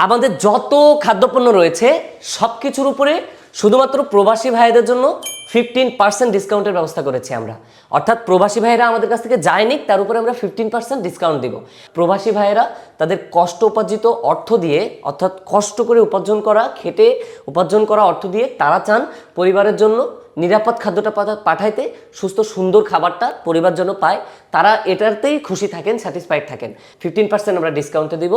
আমাদের যত খাদ্যপণ্য রয়েছে সব কিছুর উপরে শুধুমাত্র প্রবাসী ভাইদের জন্য 15% ডিসকাউন্টের ব্যবস্থা করেছি আমরা। অর্থাৎ প্রবাসী ভাইয়েরা আমাদের কাছ থেকে যাই নিক তার উপরে আমরা 15% ডিসকাউন্ট দিব। প্রবাসী ভাইয়েরা তাদের কষ্ট উপার্জিত অর্থ দিয়ে, অর্থাৎ কষ্ট করে উপার্জন করা, খেটে উপার্জন করা অর্থ দিয়ে তারা চান পরিবারের জন্য নিরাপদ খাদ্যটা পাঠাইতে, সুস্থ সুন্দর খাবারটা পরিবার জন্য পায়, তারা এটাতেই খুশি থাকেন, স্যাটিসফাইড থাকেন। 15% আমরা ডিসকাউন্টে দিব।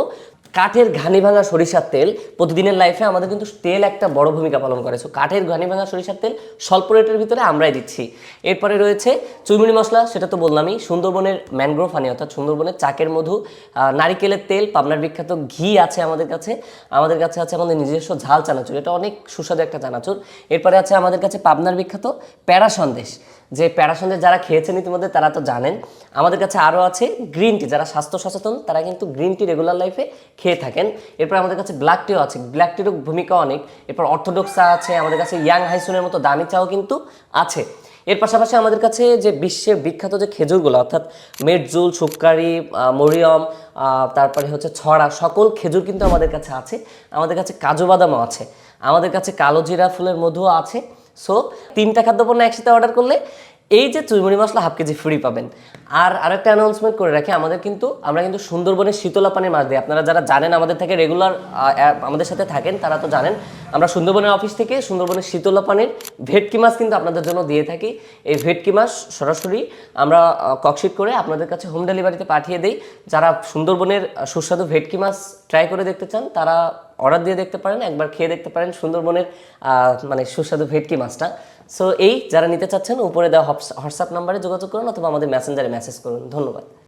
কাঠের ঘানি ভাঙা সরিষার তেল প্রতিদিনের লাইফে আমাদের কিন্তু তেল একটা বড় ভূমিকা পালন করে। সো কাঠের ঘানি ভাঙা সরিষার তেল স্বল্প রেটের ভিতরে আমরাই দিচ্ছি। এরপরে রয়েছে চুইমুড়ি মশলা, সেটা তো বললামই। সুন্দরবনের ম্যানগ্রোভ হানি, অর্থাৎ সুন্দরবনের চাকের মধু, নারিকেলের তেল, পাবনার বিখ্যাত ঘি আছে আমাদের কাছে। আমাদের কাছে আছে আমাদের নিজস্ব ঝাল চানাচুর, এটা অনেক সুস্বাদু একটা চানাচুর। এরপরে আছে আমাদের কাছে পাবনার বিখ্যাত প্যারা সন্দেশ, যে প্যারা সন্দেশ যারা খেয়েছেন ইতিমধ্যে তারা তো জানেন। আমাদের কাছে আরও আছে গ্রিন টি, যারা স্বাস্থ্য সচেতন তারা কিন্তু গ্রিন টি রেগুলার লাইফে খেয়ে থাকেন। এরপর আমাদের কাছে ব্ল্যাক টিও আছে, ব্ল্যাক টিরও ভূমিকা অনেক। এরপর অর্থোডক্স চা আছে, আমাদের কাছে ইয়াং হাইসুনের মতো দামি চাও কিন্তু আছে। এর পাশাপাশি আমাদের কাছে যে বিশ্বের বিখ্যাত যে খেজুরগুলো, অর্থাৎ মেটজুল, সুক্কারি, মরিয়ম, তারপরে হচ্ছে ছড়া, সকল খেজুর কিন্তু আমাদের কাছে আছে। আমাদের কাছে কাজু বাদামও আছে, আমাদের কাছে কালো জিরা ফুলের মধুও আছে। সো 3টা খাদ্যপণ্য একসাথে অর্ডার করলে এই যে চুইমুড়ি মশলা হাফ কেজি ফ্রি পাবেন। আর আরেকটা অ্যানাউন্সমেন্ট করে রাখি, আমরা কিন্তু সুন্দরবনের শীতলা পানির মাছ দিই। আপনারা যারা জানেন আমাদের থেকে রেগুলার আমাদের সাথে থাকেন তারা তো জানেন, আমরা সুন্দরবনের অফিস থেকে সুন্দরবনের শীতলা পানির ভেটকি মাছ কিন্তু আপনাদের জন্য দিয়ে থাকি। এই ভেটকি মাছ সরাসরি আমরা ককশিট করে আপনাদের কাছে হোম ডেলিভারিতে পাঠিয়ে দিই। যারা সুন্দরবনের সুস্বাদু ভেটকি মাছ ট্রাই করে দেখতে চান তারা অর্ডার দিয়ে দেখতে পারেন, একবার খেয়ে দেখতে পারেন সুন্দরবনের মানে সুস্বাদু ভেটকি মাছটা। সো এই যারা নিতে চাচ্ছেন উপরে দেওয়া হোয়াটসঅ্যাপ নাম্বারে যোগাযোগ করুন অথবা আমাদের মেসেঞ্জারে মেসেজ করুন। ধন্যবাদ।